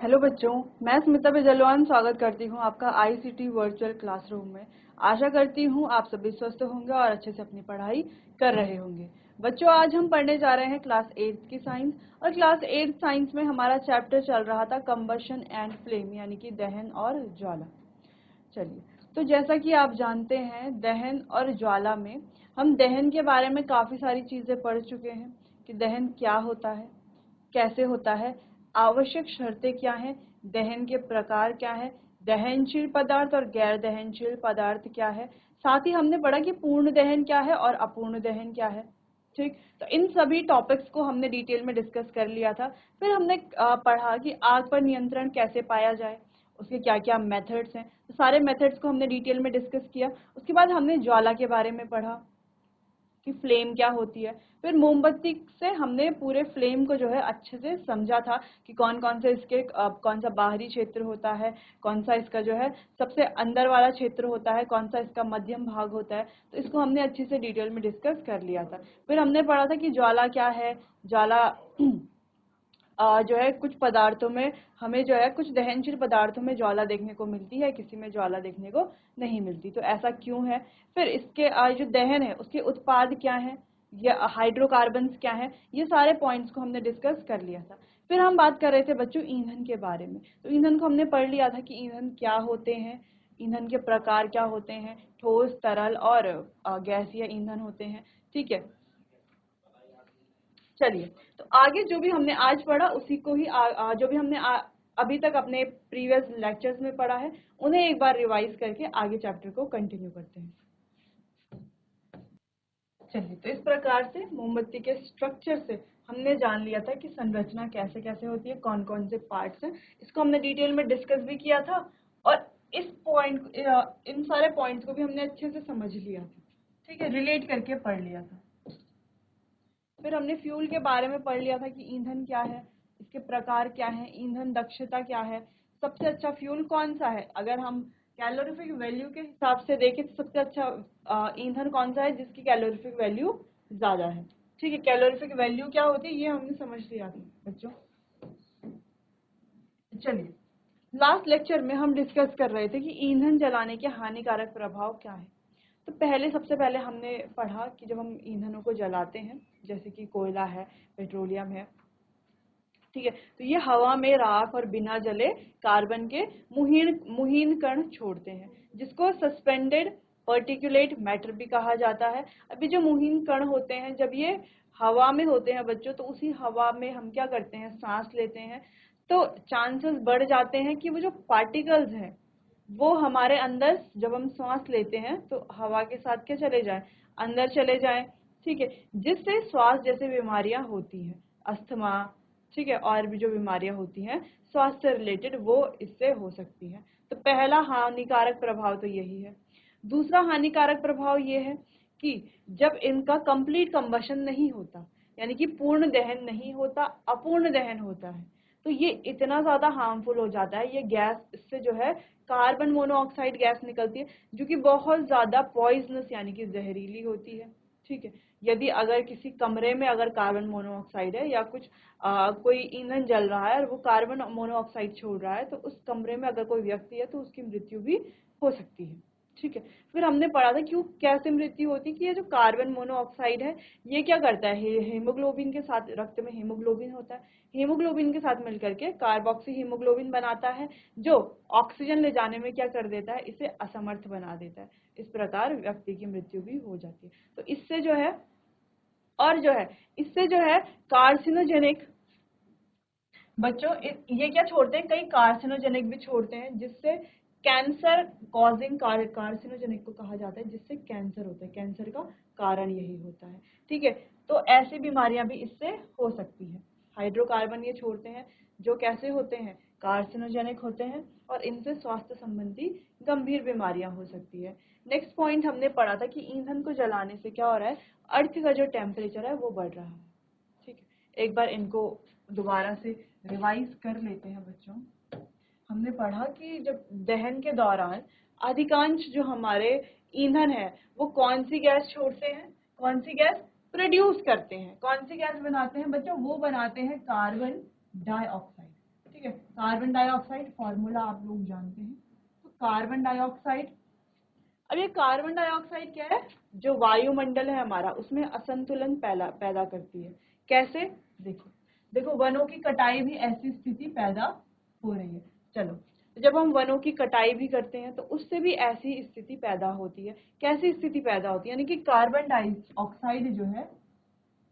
Hello बच्चों, मैं स्मिता बेजलवान स्वागत करती हूँ आपका आईसीटी वर्चुअल क्लासरूम में। आशा करती हूँ आप सभी स्वस्थ होंगे और अच्छे से अपनी पढ़ाई कर रहे होंगे। बच्चों, आज हम पढ़ने जा रहे हैं क्लास 8 की साइंस। और क्लास 8 साइंस में हमारा चैप्टर चल रहा था कंबशन एंड फ्लेम, यानी कि दहन और ज्वाला। चलिए, तो जैसा कि आप जानते हैं, दहन और ज्वाला में हम दहन के बारे में काफ़ी सारी चीज़ें पढ़ चुके हैं कि दहन क्या होता है, कैसे होता है, आवश्यक शर्तें क्या हैं, दहन के प्रकार क्या है, दहनशील पदार्थ और गैर दहनशील पदार्थ क्या है। साथ ही हमने पढ़ा कि पूर्ण दहन क्या है और अपूर्ण दहन क्या है। ठीक, तो इन सभी टॉपिक्स को हमने डिटेल में डिस्कस कर लिया था। फिर हमने पढ़ा कि आग पर नियंत्रण कैसे पाया जाए, उसके क्या क्या मेथड्स हैं। तो सारे मेथड्स को हमने डिटेल में डिस्कस किया। उसके बाद हमने ज्वाला के बारे में पढ़ा कि फ्लेम क्या होती है। फिर मोमबत्ती से हमने पूरे फ्लेम को जो है अच्छे से समझा था कि कौन कौन से इसके कौन सा बाहरी क्षेत्र होता है, कौन सा इसका जो है सबसे अंदर वाला क्षेत्र होता है, कौन सा इसका मध्यम भाग होता है। तो इसको हमने अच्छे से डिटेल में डिस्कस कर लिया था। फिर हमने पढ़ा था कि ज्वाला क्या है। ज्वाला जो है कुछ पदार्थों में हमें जो है कुछ दहनशील पदार्थों में ज्वाला देखने को मिलती है, किसी में ज्वाला देखने को नहीं मिलती। तो ऐसा क्यों है। फिर इसके जो दहन है उसके उत्पाद क्या हैं, या हाइड्रोकार्बन्स क्या हैं, ये सारे पॉइंट्स को हमने डिस्कस कर लिया था। फिर हम बात कर रहे थे बच्चों ईंधन के बारे में। तो ईंधन को हमने पढ़ लिया था कि ईंधन क्या होते हैं, ईंधन के प्रकार क्या होते हैं, ठोस, तरल और गैसीय ईंधन होते हैं। ठीक है, चलिए, तो आगे जो भी हमने आज पढ़ा उसी को ही जो भी हमने अभी तक अपने प्रीवियस लेक्चर्स में पढ़ा है उन्हें एक बार रिवाइज करके आगे चैप्टर को कंटिन्यू करते हैं। चलिए, तो इस प्रकार से मोमबत्ती के स्ट्रक्चर से हमने जान लिया था कि संरचना कैसे कैसे होती है, कौन कौन से पार्ट्स हैं। इसको हमने डिटेल में डिस्कस भी किया था और इस पॉइंट इन सारे पॉइंट्स को भी हमने अच्छे से समझ लिया था। ठीक है, रिलेट करके पढ़ लिया था। फिर हमने फ्यूल के बारे में पढ़ लिया था कि ईंधन क्या है, इसके प्रकार क्या है, ईंधन दक्षता क्या है, सबसे अच्छा फ्यूल कौन सा है। अगर हम कैलोरीफिक वैल्यू के हिसाब से देखें तो सबसे अच्छा ईंधन कौन सा है जिसकी कैलोरीफिक वैल्यू ज़्यादा है। ठीक है, कैलोरीफिक वैल्यू क्या होती है ये हमने समझ लिया था बच्चों। चलिए, लास्ट लेक्चर में हम डिस्कस कर रहे थे कि ईंधन जलाने के हानिकारक प्रभाव क्या है। तो सबसे पहले हमने पढ़ा कि जब हम ईंधनों को जलाते हैं, जैसे कि कोयला है, पेट्रोलियम है, ठीक है, तो ये हवा में राख और बिना जले कार्बन के मुहीन मुहीन कण छोड़ते हैं, जिसको सस्पेंडेड पर्टिकुलेट मैटर भी कहा जाता है। अभी जो मुहीन कण होते हैं, जब ये हवा में होते हैं बच्चों, तो उसी हवा में हम क्या करते हैं, सांस लेते हैं। तो चांसेस बढ़ जाते हैं कि वो जो पार्टिकल्स हैं वो हमारे अंदर, जब हम सांस लेते हैं तो हवा के साथ क्या चले जाए, अंदर चले जाए। ठीक है, जिससे श्वास जैसे बीमारियां होती हैं, अस्थमा, ठीक है, और भी जो बीमारियां होती हैं स्वास्थ्य से रिलेटेड, वो इससे हो सकती हैं। तो पहला हानिकारक प्रभाव तो यही है। दूसरा हानिकारक प्रभाव ये है कि जब इनका कंप्लीट कंबशन नहीं होता, यानी कि पूर्ण दहन नहीं होता, अपूर्ण दहन होता है, तो ये इतना ज्यादा हार्मफुल हो जाता है। ये गैस, इससे जो है कार्बन मोनोऑक्साइड गैस निकलती है, जो कि बहुत ज्यादा पॉइजनस यानी कि जहरीली होती है। ठीक है, यदि अगर किसी कमरे में अगर कार्बन मोनोऑक्साइड है या कुछ कोई ईंधन जल रहा है और वो कार्बन मोनोऑक्साइड छोड़ रहा है, तो उस कमरे में अगर कोई व्यक्ति है तो उसकी मृत्यु भी हो सकती है। ठीक है, फिर हमने पढ़ा था क्यों कैसे मृत्यु होती है कि ये जो कार्बन मोनोऑक्साइड है ये क्या करता है, हीमोग्लोबिन के साथ, रक्त में हीमोग्लोबिन होता है, हीमोग्लोबिन के साथ मिलकर के कार्बोक्सी हीमोग्लोबिन बनाता है, जो ऑक्सीजन ले जाने में क्या कर देता है, इसे असमर्थ बना देता है। इस प्रकार व्यक्ति की मृत्यु भी हो जाती है। तो इससे जो है, और जो है इससे जो है कार्सिनोजेनिक, बच्चों ये क्या छोड़ते हैं, कई कार्सिनोजेनिक भी छोड़ते हैं, जिससे कैंसर कॉजिंग, कार्सिनोजेनिक को कहा जाता है, जिससे कैंसर होता है, कैंसर का कारण यही होता है। ठीक है, तो ऐसी बीमारियां भी इससे हो सकती है। हाइड्रोकार्बन ये छोड़ते हैं जो कैसे होते हैं, कार्सिनोजेनिक होते हैं, और इनसे स्वास्थ्य संबंधी गंभीर बीमारियां हो सकती है। नेक्स्ट पॉइंट हमने पढ़ा था कि ईंधन को जलाने से क्या हो रहा है, अर्थ का जो टेम्परेचर है वो बढ़ रहा है। ठीक है, एक बार इनको दोबारा से रिवाइज कर लेते हैं बच्चों। हमने पढ़ा कि जब दहन के दौरान अधिकांश जो हमारे ईंधन है वो कौन सी गैस छोड़ते हैं, कौन सी गैस प्रोड्यूस करते हैं, कौन सी गैस बनाते हैं बच्चों, वो बनाते हैं कार्बन डाइऑक्साइड। ठीक है। कार्बन डाइऑक्साइड फॉर्मूला आप लोग जानते हैं। तो कार्बन डाइऑक्साइड, अब ये कार्बन डाइऑक्साइड क्या है, जो वायुमंडल है हमारा उसमें असंतुलन पैदा करती है। कैसे, देखो देखो वनों की कटाई भी ऐसी स्थिति पैदा हो रही है। चलो, तो जब हम वनों की कटाई भी करते हैं तो उससे भी ऐसी स्थिति पैदा होती है। कैसी स्थिति पैदा होती है, यानी कि कार्बन डाइऑक्साइड जो है,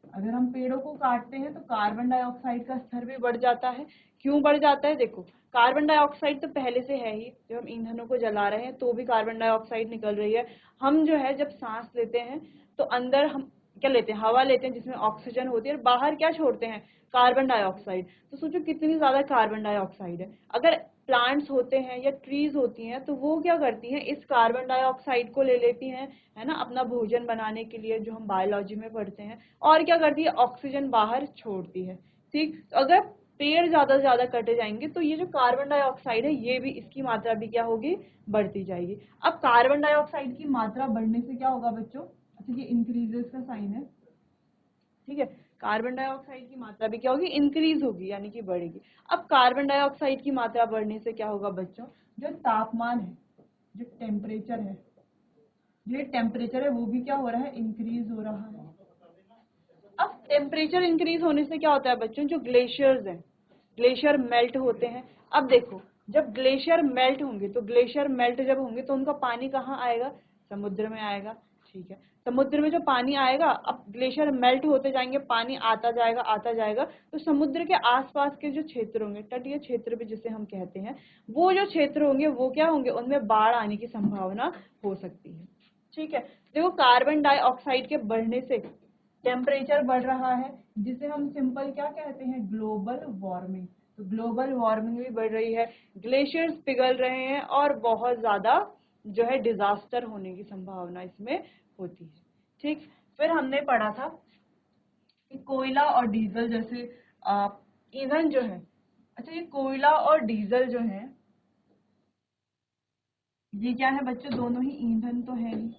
अगर हम पेड़ों को काटते हैं तो कार्बन डाइऑक्साइड का स्तर भी बढ़ जाता है। क्यों बढ़ जाता है, देखो कार्बन डाइऑक्साइड तो पहले से है ही, जब हम ईंधनों को जला रहे हैं तो भी कार्बन डाइऑक्साइड निकल रही है। हम जो है जब सांस लेते हैं तो अंदर हम क्या लेते हैं, हवा लेते हैं जिसमें ऑक्सीजन होती है, और बाहर क्या छोड़ते हैं, कार्बन डाइऑक्साइड। तो सोचो कितनी ज्यादा कार्बन डाइऑक्साइड है। अगर प्लांट्स होते हैं या ट्रीज होती हैं तो वो क्या करती हैं, इस कार्बन डाइऑक्साइड को ले लेती हैं, है ना, अपना भोजन बनाने के लिए, जो हम बायोलॉजी में पढ़ते हैं, और क्या करती है, ऑक्सीजन बाहर छोड़ती है। ठीक, तो अगर पेड़ ज्यादा से ज्यादा कटे जाएंगे तो ये जो कार्बन डाइऑक्साइड है ये भी, इसकी मात्रा भी क्या होगी, बढ़ती जाएगी। अब कार्बन डाइऑक्साइड की मात्रा बढ़ने से क्या होगा बच्चों, अच्छा ये इंक्रीजेस का साइन है, ठीक है, कार्बन डाइऑक्साइड की मात्रा भी क्या होगी, इंक्रीज होगी, यानी कि बढ़ेगी। अब कार्बन डाइऑक्साइड की मात्रा बढ़ने से क्या होगा बच्चों, जो तापमान है, जो टेम्परेचर है, जो टेम्परेचर है वो भी क्या हो रहा है, इंक्रीज हो रहा है। अब टेम्परेचर इंक्रीज होने से क्या होता है बच्चों, जो ग्लेशियर्स हैं, ग्लेशियर मेल्ट होते हैं। अब देखो, जब ग्लेशियर मेल्ट होंगे, तो ग्लेशियर मेल्ट जब होंगे तो उनका पानी कहाँ आएगा, समुद्र में आएगा। ठीक है, समुद्र में जो पानी आएगा, अब ग्लेशियर मेल्ट होते जाएंगे, पानी आता जाएगा, तो समुद्र के आसपास के जो क्षेत्र होंगे, तटीय क्षेत्र भी जिसे हम कहते हैं, वो जो क्षेत्र होंगे वो क्या होंगे, उनमें बाढ़ आने की संभावना हो सकती है। ठीक है, देखो कार्बन डाइऑक्साइड के बढ़ने से टेम्परेचर बढ़ रहा है, जिसे हम सिंपल क्या कहते हैं, ग्लोबल वार्मिंग। तो ग्लोबल वार्मिंग भी बढ़ रही है, ग्लेशियर्स पिघल रहे हैं, और बहुत ज्यादा जो है डिजास्टर होने की संभावना इसमें होती है। ठीक, फिर हमने पढ़ा था कि कोयला और डीजल जैसे ईंधन जो है, अच्छा ये कोयला और डीजल जो है, ये क्या है बच्चों, दोनों ही ईंधन तो है नहीं।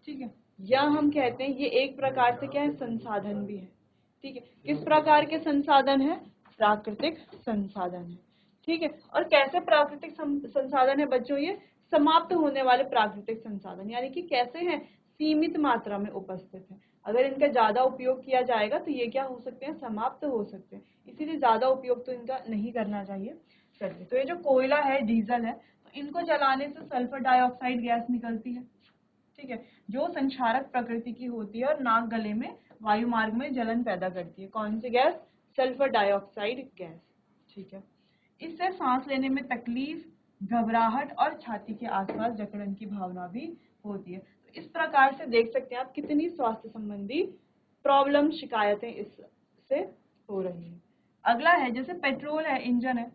ठीक है, या हम कहते हैं ये एक प्रकार से क्या है, संसाधन भी है। ठीक है, किस प्रकार के संसाधन है, प्राकृतिक संसाधन है। ठीक है, और कैसे प्राकृतिक संसाधन है बच्चों, ये समाप्त होने वाले प्राकृतिक संसाधन, यानी कि कैसे हैं, सीमित मात्रा में उपस्थित है। अगर इनका ज्यादा उपयोग किया जाएगा तो ये क्या हो सकते हैं, समाप्त हो सकते हैं, इसीलिए ज्यादा उपयोग तो इनका नहीं करना चाहिए। चलिए, तो ये जो कोयला है, डीजल है, तो इनको जलाने से सल्फर डाइऑक्साइड गैस निकलती है। ठीक है, जो संक्षारक प्रकृति की होती है और नाक गले में वायु मार्ग में जलन पैदा करती है। कौन सी गैस, सल्फर डाइऑक्साइड गैस। ठीक है, इससे सांस लेने में तकलीफ, घबराहट और छाती के आसपास जकड़न की भावना भी होती है। तो इस प्रकार से देख सकते हैं आप कितनी स्वास्थ्य संबंधी प्रॉब्लम, शिकायतें इससे हो रही है। अगला है, जैसे पेट्रोल है, इंजन है,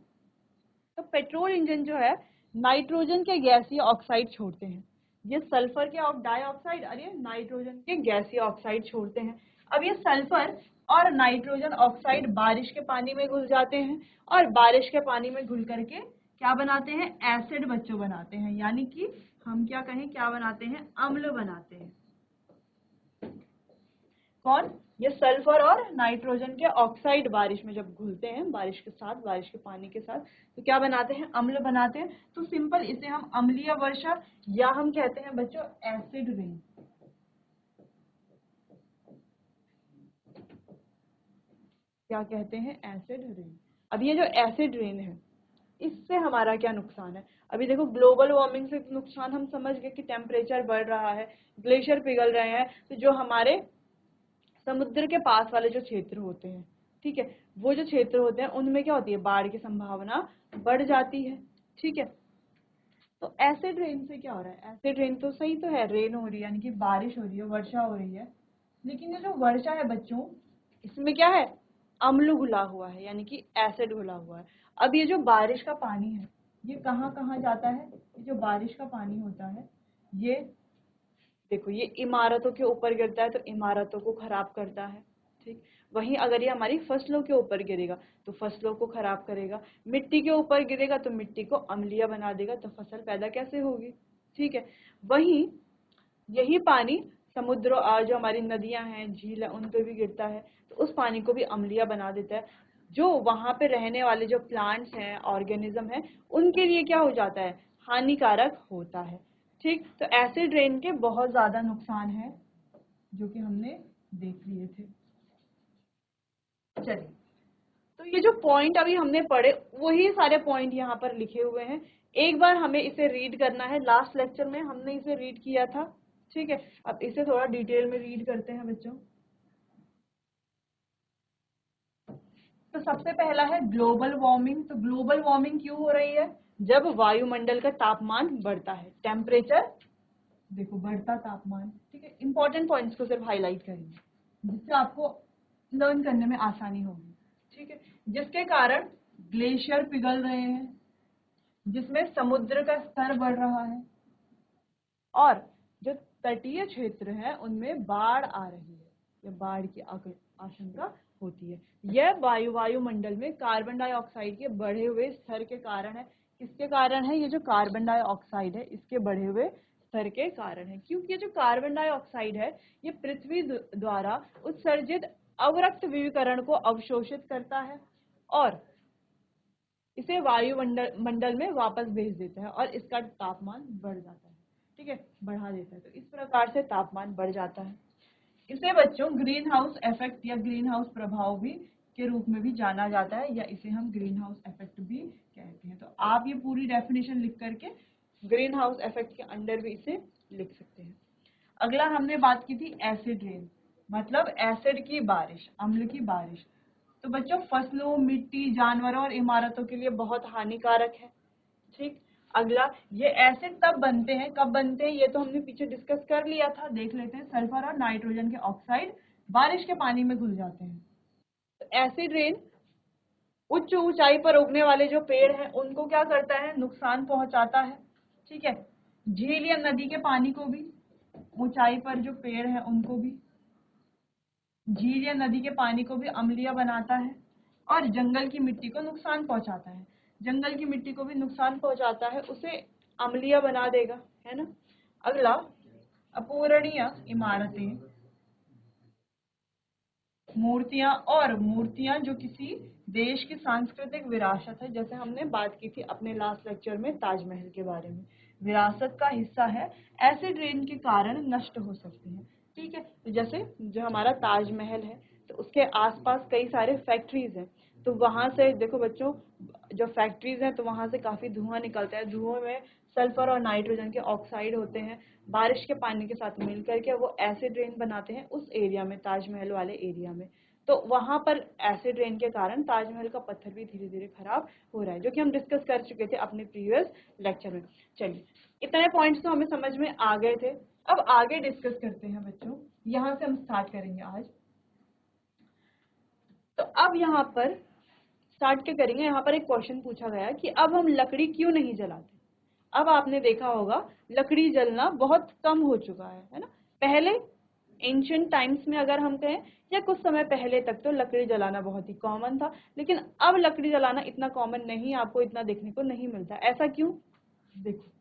तो पेट्रोल इंजन जो है नाइट्रोजन के गैसीय ऑक्साइड छोड़ते हैं। ये सल्फर के डाइऑक्साइड और ये नाइट्रोजन के गैसीय ऑक्साइड छोड़ते हैं। अब ये सल्फर और नाइट्रोजन ऑक्साइड बारिश के पानी में घुल जाते हैं, और बारिश के पानी में घुल करके क्या बनाते हैं, एसिड बच्चों बनाते हैं, यानी कि हम क्या कहें, क्या बनाते हैं, अम्ल बनाते हैं। कौन, ये सल्फर और नाइट्रोजन के ऑक्साइड बारिश में जब घुलते हैं, बारिश के साथ, बारिश के पानी के साथ, तो क्या बनाते हैं, अम्ल बनाते हैं। तो सिंपल इसे हम अम्लीय वर्षा, या हम कहते हैं बच्चों एसिड रेन। क्या कहते हैं, एसिड रेन। अब ये जो एसिड रेन है, इससे हमारा क्या नुकसान है, अभी देखो ग्लोबल वार्मिंग से नुकसान हम समझ गए कि टेम्परेचर बढ़ रहा है, ग्लेशियर पिघल रहे हैं, तो जो हमारे समुद्र के पास वाले जो क्षेत्र होते हैं, ठीक है, वो जो क्षेत्र होते हैं उनमें क्या होती है, बाढ़ की संभावना बढ़ जाती है। ठीक है, तो एसिड रेन से क्या हो रहा है, एसिड रेन तो सही तो है, रेन हो रही है यानी कि बारिश हो रही है, वर्षा हो रही है, लेकिन ये जो वर्षा है बच्चों, इसमें क्या है, अम्ल घुला हुआ है, यानी कि एसिड घुला हुआ है। अब ये जो बारिश का पानी है, ये कहाँ कहाँ जाता है, ये जो बारिश का पानी होता है, ये देखो ये इमारतों के ऊपर गिरता है तो इमारतों को खराब करता है। ठीक, वहीं अगर ये हमारी फसलों के ऊपर गिरेगा तो फसलों को खराब करेगा, मिट्टी के ऊपर गिरेगा तो मिट्टी को अम्लीय बना देगा, तो फसल पैदा कैसे होगी। ठीक है, वहीं यही पानी समुद्र जो हमारी नदियां हैं, झील है, उन पे भी गिरता है तो उस पानी को भी अम्लीय बना देता है। जो वहां पे रहने वाले जो प्लांट्स हैं, ऑर्गेनिज्म हैं, उनके लिए क्या हो जाता है, हानिकारक होता है। ठीक, तो एसिड रेन के बहुत ज्यादा नुकसान है जो कि हमने देख लिए थे। चलिए, तो ये जो पॉइंट अभी हमने पढ़े वही सारे पॉइंट यहाँ पर लिखे हुए हैं। एक बार हमें इसे रीड करना है, लास्ट लेक्चर में हमने इसे रीड किया था। ठीक है, अब इसे थोड़ा डिटेल में रीड करते हैं बच्चों। तो सबसे पहला है ग्लोबल वार्मिंग। तो ग्लोबल वार्मिंग क्यों हो रही है, जब वायुमंडल का तापमान बढ़ता है, टेम्परेचर देखो बढ़ता तापमान। ठीक है, इंपॉर्टेंट पॉइंट्स को सिर्फ हाईलाइट करेंगे जिससे आपको लर्न करने में आसानी होगी। ठीक है, जिसके कारण ग्लेशियर पिघल रहे हैं, जिसमें समुद्र का स्तर बढ़ रहा है और जो तटीय क्षेत्र है उनमें बाढ़ आ रही है या बाढ़ की आशंका होती है। यह वायुमंडल में कार्बन डाइऑक्साइड के बढ़े हुए स्तर के कारण है। किसके कारण है, ये जो कार्बन डाइऑक्साइड है इसके बढ़े हुए स्तर के कारण है। क्योंकि ये जो कार्बन डाइऑक्साइड है ये पृथ्वी द्वारा उत्सर्जित अवरक्त विकिरण को अवशोषित करता है और इसे वायुमंडल में वापस भेज देता है और इसका तापमान बढ़ जाता है। ठीक है, बढ़ा देता है, तो इस प्रकार से तापमान बढ़ जाता है। इसे बच्चों ग्रीन हाउस इफेक्ट या ग्रीन हाउस प्रभाव भी के रूप में भी जाना जाता है, या इसे हम ग्रीन हाउस इफेक्ट भी कहते हैं। तो आप ये पूरी डेफिनेशन लिख करके ग्रीन हाउस इफेक्ट के अंडर भी इसे लिख सकते हैं। अगला हमने बात की थी एसिड रेन, मतलब एसिड की बारिश, अम्ल की बारिश। तो बच्चों फसलों, मिट्टी, जानवरों और इमारतों के लिए बहुत हानिकारक है। ठीक, अगला ये एसिड तब बनते हैं, कब बनते हैं ये तो हमने पीछे डिस्कस कर लिया था, देख लेते हैं। सल्फर और नाइट्रोजन के ऑक्साइड बारिश के पानी में घुल जाते हैं। तो एसिड रेन उच्च ऊंचाई पर उगने वाले जो पेड़ हैं उनको क्या करता है, नुकसान पहुंचाता है। ठीक है, झील या नदी के पानी को भी, ऊंचाई पर जो पेड़ हैं उनको भी, झील या नदी के पानी को भी अम्लीय बनाता है और जंगल की मिट्टी को नुकसान पहुंचाता है। जंगल की मिट्टी को भी नुकसान पहुंचाता है, उसे अम्लीय बना देगा, है ना। अगला, अपूरणीय इमारतें, मूर्तियां जो किसी देश की सांस्कृतिक विरासत है, जैसे हमने बात की थी अपने लास्ट लेक्चर में ताजमहल के बारे में, विरासत का हिस्सा है, एसिड रेन के कारण नष्ट हो सकते हैं। ठीक है, तो जैसे जो हमारा ताजमहल है तो उसके आसपास कई सारे फैक्ट्रीज हैं, तो वहां से देखो बच्चों, जो फैक्ट्रीज हैं तो वहां से काफी धुआं निकलता है, धुएं में सल्फर और नाइट्रोजन के ऑक्साइड होते हैं, बारिश के पानी के साथ मिल करके वो एसिड रेन बनाते हैं उस एरिया में, ताजमहल वाले एरिया में। तो वहां पर एसिड रेन के कारण ताजमहल का पत्थर भी धीरे धीरे खराब हो रहा है, जो कि हम डिस्कस कर चुके थे अपने प्रीवियस लेक्चर में। चलिए, इतने पॉइंट्स तो हमें समझ में आ गए थे। अब आगे डिस्कस करते हैं बच्चों, यहाँ से हम स्टार्ट करेंगे आज। तो अब यहाँ पर स्टार्ट क्या करेंगे, यहाँ पर एक क्वेश्चन पूछा गया कि अब हम लकड़ी क्यों नहीं जलाते। अब आपने देखा होगा लकड़ी जलना बहुत कम हो चुका है ना। पहले एंशिएंट टाइम्स में अगर हम कहें या कुछ समय पहले तक तो लकड़ी जलाना बहुत ही कॉमन था, लेकिन अब लकड़ी जलाना इतना कॉमन नहीं, आपको इतना देखने को नहीं मिलता। ऐसा क्यों, देखो,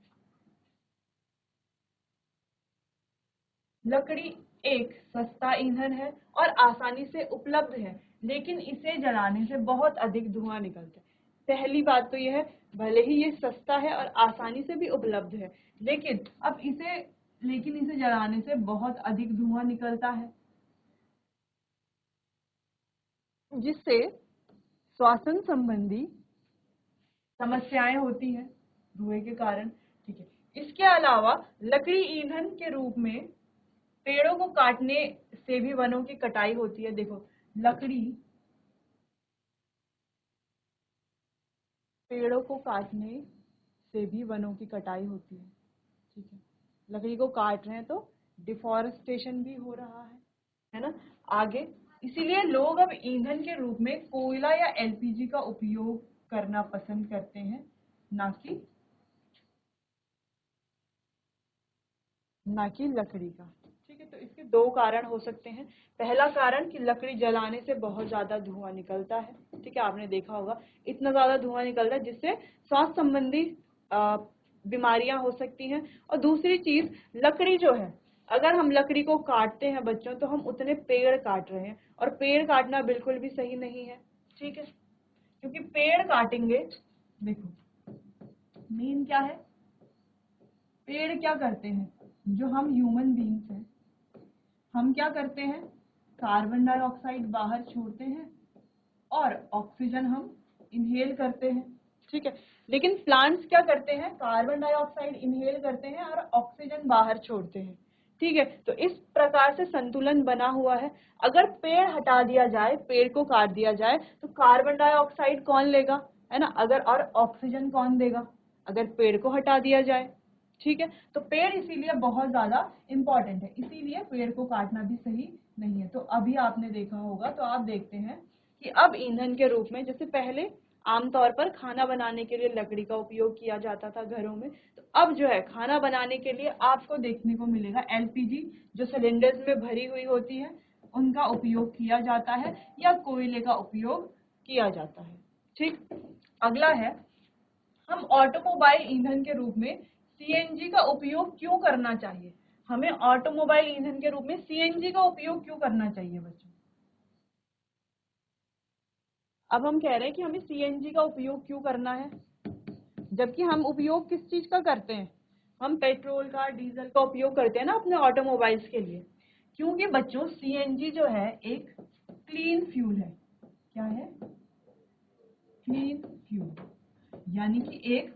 लकड़ी एक सस्ता ईंधन है और आसानी से उपलब्ध है, लेकिन इसे जलाने से बहुत अधिक धुआं निकलता है। पहली बात तो यह है, भले ही ये सस्ता है और आसानी से भी उपलब्ध है, लेकिन इसे जलाने से बहुत अधिक धुआं निकलता है, जिससे श्वसन संबंधी समस्याएं होती हैं धुएं के कारण। ठीक है, इसके अलावा लकड़ी ईंधन के रूप में पेड़ों को काटने से भी वनों की कटाई होती है। देखो, लकड़ी, पेड़ों को काटने से भी वनों की कटाई होती है। ठीक है, लकड़ी को काट रहे हैं तो डिफॉरेस्टेशन भी हो रहा है ना। आगे, इसीलिए लोग अब ईंधन के रूप में कोयला या एलपीजी का उपयोग करना पसंद करते हैं, ना कि लकड़ी का। ठीक है, तो इसके दो कारण हो सकते हैं। पहला कारण कि लकड़ी जलाने से बहुत ज्यादा धुआं निकलता है। ठीक है, आपने देखा होगा इतना ज्यादा धुआं निकलता है जिससे स्वास्थ्य संबंधी बीमारियां हो सकती हैं। और दूसरी चीज, लकड़ी जो है अगर हम लकड़ी को काटते हैं बच्चों तो हम उतने पेड़ काट रहे हैं, और पेड़ काटना बिल्कुल भी सही नहीं है, ठीक है, क्योंकि पेड़ काटेंगे, देखो मेन क्या है, पेड़ क्या करते हैं, जो हम ह्यूमन बींग्स हैं हम क्या करते हैं, कार्बन डाइऑक्साइड बाहर छोड़ते हैं और ऑक्सीजन हम इनहेल करते हैं, ठीक है। लेकिन प्लांट्स क्या करते हैं, कार्बन डाइऑक्साइड इनहेल करते हैं और ऑक्सीजन बाहर छोड़ते हैं, ठीक है। तो इस प्रकार से संतुलन बना हुआ है। अगर पेड़ हटा दिया जाए, पेड़ को काट दिया जाए, तो कार्बन डाइऑक्साइड कौन लेगा, है ना, अगर, और ऑक्सीजन कौन देगा अगर पेड़ को हटा दिया जाए, ठीक है। तो पेड़ इसीलिए बहुत ज्यादा इंपॉर्टेंट है, इसीलिए पेड़ को काटना भी सही नहीं है। तो अभी आपने देखा होगा, तो आप देखते हैं कि अब ईंधन के रूप में, जैसे पहले आमतौर पर खाना बनाने के लिए लकड़ी का उपयोग किया जाता था घरों में, तो अब जो है खाना बनाने के लिए आपको देखने को मिलेगा एलपीजी, जो सिलेंडर्स में भरी हुई होती है, उनका उपयोग किया जाता है, या कोयले का उपयोग किया जाता है, ठीक। अगला है, हम ऑटोमोबाइल ईंधन के रूप में सीएनजी का उपयोग क्यों करना चाहिए, हमें ऑटोमोबाइल ईंधन के रूप में सीएनजी का उपयोग क्यों करना चाहिए बच्चों। अब हम कह रहे हैं कि हमें सीएनजी का उपयोग क्यों करना है, जबकि हम उपयोग किस चीज का करते हैं, हम पेट्रोल का, डीजल का उपयोग करते हैं ना अपने ऑटोमोबाइल्स के लिए। क्योंकि बच्चों सीएनजी जो है एक क्लीन फ्यूल है, क्या है, क्लीन फ्यूल, यानी कि एक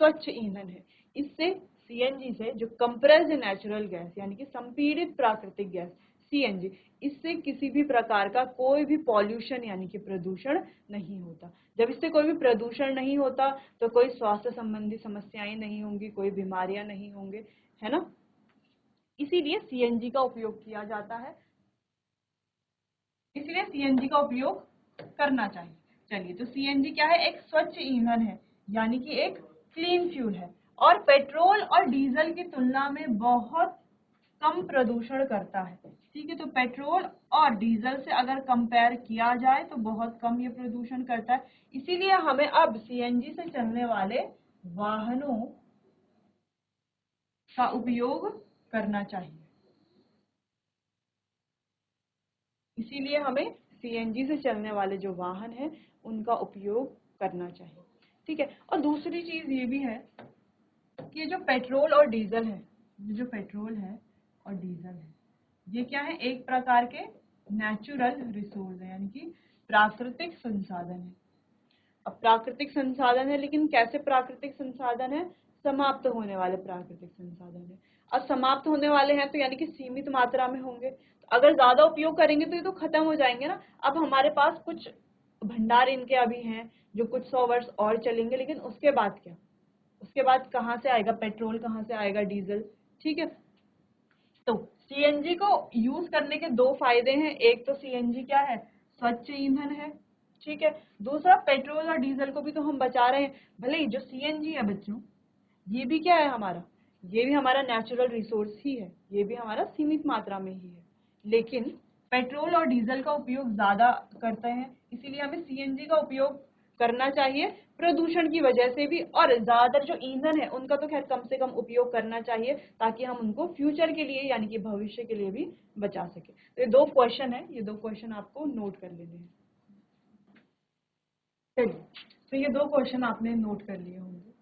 स्वच्छ ईंधन है। इससे सीएनजी से, जो कंप्रेस्ड नेचुरल गैस यानी कि संपीड़ित प्राकृतिक गैस सीएनजी, इससे किसी भी प्रकार का कोई भी पॉल्यूशन यानी कि प्रदूषण नहीं होता। जब इससे कोई भी प्रदूषण नहीं होता तो कोई स्वास्थ्य संबंधी समस्याएं नहीं होंगी, कोई बीमारियां नहीं होंगे, है ना। इसीलिए सीएनजी का उपयोग किया जाता है, इसलिए सीएनजी का उपयोग करना चाहिए। चलिए, तो सीएनजी क्या है, एक स्वच्छ ईंधन है, यानी कि एक क्लीन फ्यूल है, और पेट्रोल और डीजल की तुलना में बहुत कम प्रदूषण करता है, ठीक है। तो पेट्रोल और डीजल से अगर कंपेयर किया जाए तो बहुत कम ये प्रदूषण करता है। इसीलिए हमें अब सीएनजी से चलने वाले वाहनों का उपयोग करना चाहिए, इसीलिए हमें सीएनजी से चलने वाले जो वाहन हैं उनका उपयोग करना चाहिए, ठीक है। और दूसरी चीज ये भी है कि जो पेट्रोल और डीजल है, जो पेट्रोल है और डीजल है, ये क्या है, एक प्रकार के नेचुरल रिसोर्स है, यानी कि प्राकृतिक संसाधन है। अब प्राकृतिक संसाधन है, लेकिन कैसे प्राकृतिक संसाधन है, समाप्त होने वाले प्राकृतिक संसाधन है। अब समाप्त होने वाले हैं तो यानी कि सीमित मात्रा में होंगे, तो अगर ज्यादा उपयोग करेंगे तो ये तो खत्म हो जाएंगे ना। अब हमारे पास कुछ भंडार इनके अभी हैं जो कुछ 100 वर्ष और चलेंगे, लेकिन उसके बाद क्या, उसके बाद कहाँ से आएगा पेट्रोल, कहाँ से आएगा डीजल, ठीक है। तो सीएनजी को यूज करने के दो फायदे हैं, एक तो सीएनजी क्या है, स्वच्छ ईंधन है, ठीक है। दूसरा, पेट्रोल और डीजल को भी तो हम बचा रहे हैं। भले ही जो सीएनजी है बच्चों, ये भी क्या है हमारा, ये भी हमारा नेचुरल रिसोर्स ही है, ये भी हमारा सीमित मात्रा में ही है, लेकिन पेट्रोल और डीजल का उपयोग ज्यादा करते हैं, इसीलिए हमें सीएनजी का उपयोग करना चाहिए, प्रदूषण की वजह से भी। और ज्यादातर जो ईंधन है उनका तो खैर कम से कम उपयोग करना चाहिए, ताकि हम उनको फ्यूचर के लिए यानी कि भविष्य के लिए भी बचा सके। तो ये दो क्वेश्चन है, ये दो क्वेश्चन आपको नोट कर लेने हैं। चलिए, तो ये दो क्वेश्चन आपने नोट कर लिए होंगे।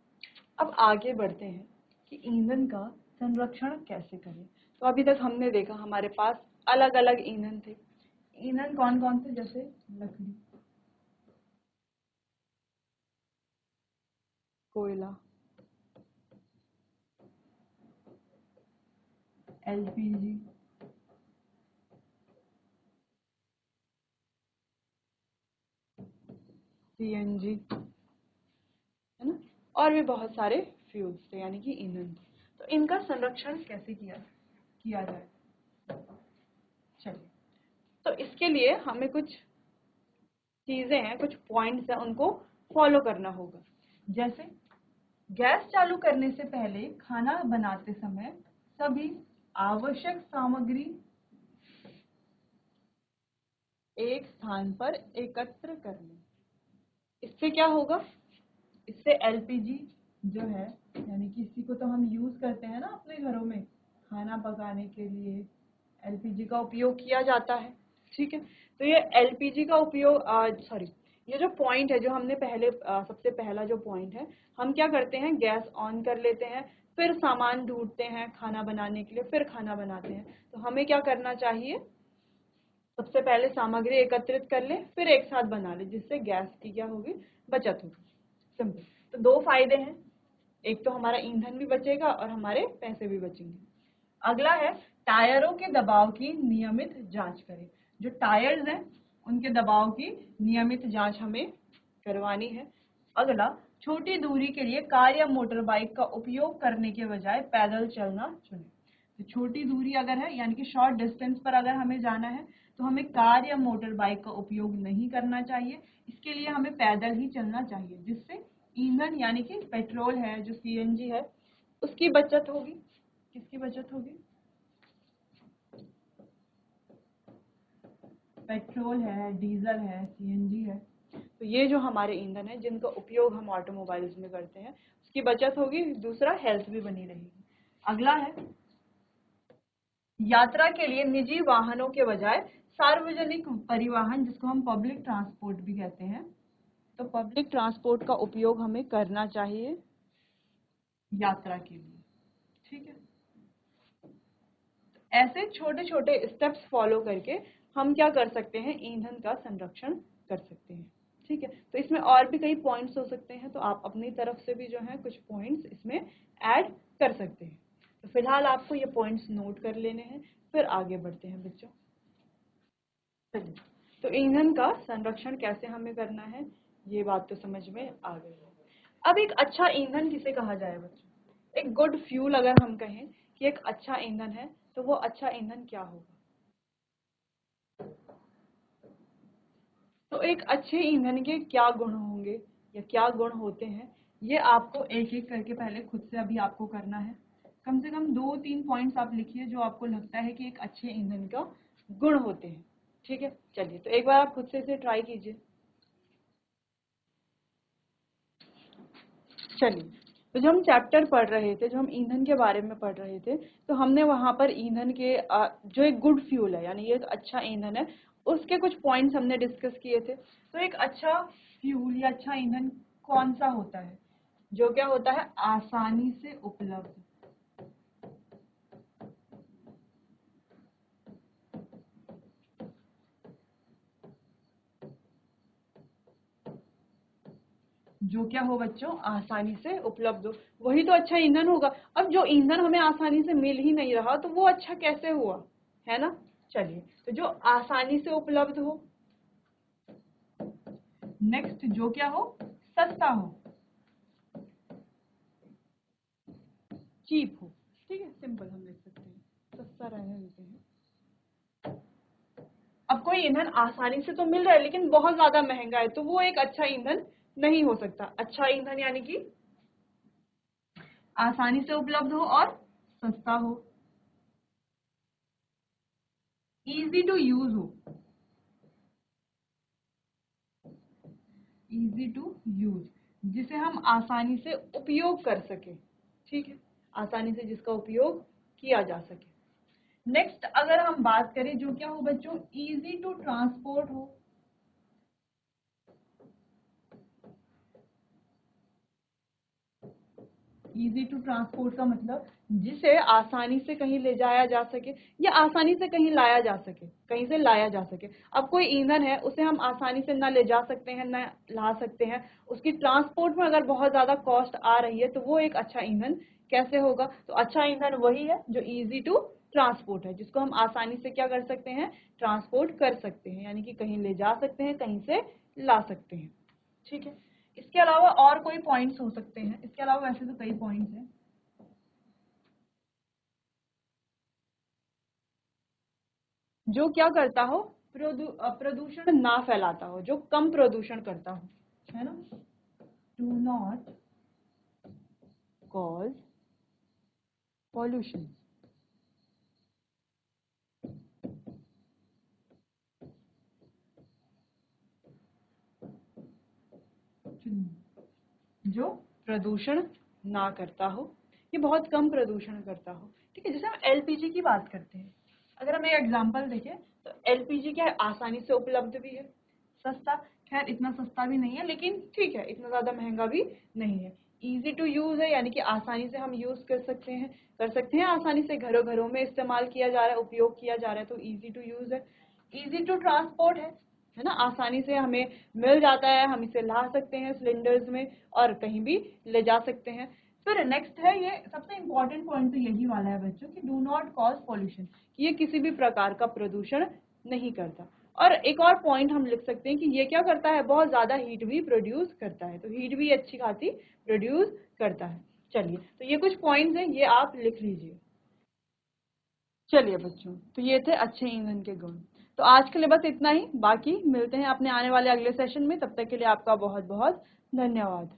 अब आगे बढ़ते हैं कि ईंधन का संरक्षण कैसे करें। तो अभी तक हमने देखा हमारे पास अलग अलग ईंधन थे। ईंधन कौन कौन से, जैसे लकड़ी, कोयला, एलपीजी, सीएनजी, है ना, और भी बहुत सारे फ्यूल्स थे यानी कि ईंधन थे। तो इनका संरक्षण कैसे किया किया जाए। चलिए, तो इसके लिए हमें कुछ चीजें हैं, कुछ पॉइंट्स हैं, उनको फॉलो करना होगा। जैसे गैस चालू करने से पहले खाना बनाते समय सभी आवश्यक सामग्री एक स्थान पर एकत्र कर लें। इससे क्या होगा, इससे एलपीजी जो है, यानी कि इसी को तो हम यूज करते हैं ना अपने घरों में, खाना पकाने के लिए एलपीजी का उपयोग किया जाता है। ठीक है, तो ये एलपीजी का उपयोग ये जो पॉइंट है, जो हमने पहले सबसे पहला जो पॉइंट है, हम क्या करते हैं, गैस ऑन कर लेते हैं, फिर सामान ढूंढते हैं खाना बनाने के लिए, फिर खाना बनाते हैं। तो हमें क्या करना चाहिए, सबसे पहले सामग्री एकत्रित कर ले, फिर एक साथ बना ले, जिससे गैस की क्या होगी, बचत होगी। सिंपल। तो दो फायदे हैं, एक तो हमारा ईंधन भी बचेगा और हमारे पैसे भी बचेंगे। अगला है टायरों के दबाव की नियमित जांच करें। जो टायर्स हैं उनके दबाव की नियमित जांच हमें करवानी है। अगला, छोटी दूरी के लिए कार या मोटर बाइक का उपयोग करने के बजाय पैदल चलना चुनें। तो छोटी दूरी अगर है, यानी कि शॉर्ट डिस्टेंस पर अगर हमें जाना है, तो हमें कार या मोटर बाइक का उपयोग नहीं करना चाहिए। इसके लिए हमें पैदल ही चलना चाहिए, जिससे ईंधन यानी कि पेट्रोल है, जो सीएनजी है, उसकी बचत होगी। किसकी बचत होगी, पेट्रोल है, डीजल है, सीएनजी है। तो ये जो हमारे ईंधन है, जिनका उपयोग हम ऑटोमोबाइल्स में करते हैं, उसकी बचत होगी। दूसरा, हेल्थ भी बनी रहेगी। अगला है, यात्रा के लिए निजी वाहनों के बजाय सार्वजनिक परिवहन, जिसको हम पब्लिक ट्रांसपोर्ट भी कहते हैं, तो पब्लिक ट्रांसपोर्ट का उपयोग हमें करना चाहिए यात्रा के लिए। ठीक है, ऐसे छोटे छोटे स्टेप्स फॉलो करके हम क्या कर सकते हैं, ईंधन का संरक्षण कर सकते हैं। ठीक है, तो इसमें और भी कई पॉइंट्स हो सकते हैं, तो आप अपनी तरफ से भी जो है कुछ पॉइंट्स इसमें ऐड कर सकते हैं। तो फिलहाल आपको ये पॉइंट्स नोट कर लेने हैं, फिर आगे बढ़ते हैं बच्चों। चलिए, तो ईंधन का संरक्षण कैसे हमें करना है, ये बात तो समझ में आ गई है। अब एक अच्छा ईंधन किसे कहा जाए बच्चों, एक गुड फ्यूल अगर हम कहें कि एक अच्छा ईंधन है, तो वो अच्छा ईंधन क्या होगा। तो एक अच्छे ईंधन के क्या गुण होंगे या क्या गुण होते हैं, ये आपको एक एक करके पहले खुद से अभी आपको करना है। कम से कम 2-3 पॉइंट्स आप लिखिए जो आपको लगता है कि एक अच्छे ईंधन का गुण होते हैं। ठीक है, चलिए, तो एक बार आप खुद से इसे ट्राई कीजिए। चलिए, तो जो हम चैप्टर पढ़ रहे थे, जो हम ईंधन के बारे में पढ़ रहे थे, तो हमने वहाँ पर ईंधन के जो एक गुड फ्यूल है, यानी ये एक अच्छा ईंधन है, उसके कुछ पॉइंट्स हमने डिस्कस किए थे। तो एक अच्छा फ्यूल या अच्छा ईंधन कौन सा होता है, जो क्या होता है, आसानी से उपलब्ध, जो क्या हो बच्चों, आसानी से उपलब्ध हो, वही तो अच्छा ईंधन होगा। अब जो ईंधन हमें आसानी से मिल ही नहीं रहा, तो वो अच्छा कैसे हुआ, है ना। चलिए, तो जो आसानी से उपलब्ध हो, नेक्स्ट जो क्या हो, सस्ता हो, चीप हो। ठीक है, सिंपल हम लिख सकते हैं, सस्ता रहने देते हैं। अब कोई ईंधन आसानी से तो मिल रहा है, लेकिन बहुत ज्यादा महंगा है, तो वो एक अच्छा ईंधन नहीं हो सकता। अच्छा ईंधन यानी कि आसानी से उपलब्ध हो और सस्ता हो, इजी टू यूज हो, इजी टू यूज, जिसे हम आसानी से उपयोग कर सके। ठीक है, आसानी से जिसका उपयोग किया जा सके। नेक्स्ट अगर हम बात करें, जो क्या हो बच्चों, इजी टू ट्रांसपोर्ट हो। इजी टू ट्रांसपोर्ट का मतलब जिसे आसानी से कहीं ले जाया जा सके या आसानी से कहीं लाया जा सके, कहीं से लाया जा सके। अब कोई ईंधन है, उसे हम आसानी से ना ले जा सकते हैं ना ला सकते हैं, उसकी ट्रांसपोर्ट में अगर बहुत ज्यादा कॉस्ट आ रही है, तो वो एक अच्छा ईंधन कैसे होगा। तो अच्छा ईंधन वही है जो इजी टू ट्रांसपोर्ट है, जिसको हम आसानी से क्या कर सकते हैं, ट्रांसपोर्ट कर सकते हैं, यानी कि कहीं ले जा सकते हैं, कहीं से ला सकते हैं। ठीक है, इसके अलावा और कोई पॉइंट्स हो सकते हैं, इसके अलावा वैसे तो कई पॉइंट्स हैं। जो क्या करता हो, प्रदूषण ना फैलाता हो, जो कम प्रदूषण करता हो, है ना। डू नॉट कॉज पॉल्यूशन, जो प्रदूषण ना करता हो, ये बहुत कम प्रदूषण करता हो। ठीक है। जैसे हम एलपीजी की बात करते हैं, अगर हम एक एग्जांपल देखें तो एलपीजी क्या है, आसानी से उपलब्ध भी है, सस्ता, खैर इतना सस्ता भी नहीं है लेकिन ठीक है, इतना ज़्यादा महंगा भी नहीं है, इजी टू यूज़ है, यानी कि आसानी से हम यूज़ कर सकते हैं, आसानी से घरों घरों में इस्तेमाल किया जा रहा है, उपयोग किया जा रहा है, तो इजी टू यूज़ है। इजी टू ट्रांसपोर्ट है ना, आसानी से हमें मिल जाता है, हम इसे ला सकते हैं सिलेंडर्स में और कहीं भी ले जा सकते हैं। फिर नेक्स्ट है, ये सबसे इम्पोर्टेंट पॉइंट तो यही वाला है बच्चों कि डू नॉट कॉज पॉल्यूशन, कि ये किसी भी प्रकार का प्रदूषण नहीं करता। और एक और पॉइंट हम लिख सकते हैं कि ये क्या करता है, बहुत ज़्यादा हीट भी प्रोड्यूस करता है, तो हीट भी अच्छी खासी प्रोड्यूस करता है। चलिए, तो ये कुछ पॉइंट्स हैं, ये आप लिख लीजिए। चलिए बच्चों, तो ये थे अच्छे ईंधन के गुण। तो आज के लिए बस इतना ही, बाकी मिलते हैं अपने आने वाले अगले सेशन में, तब तक के लिए आपका बहुत बहुत धन्यवाद।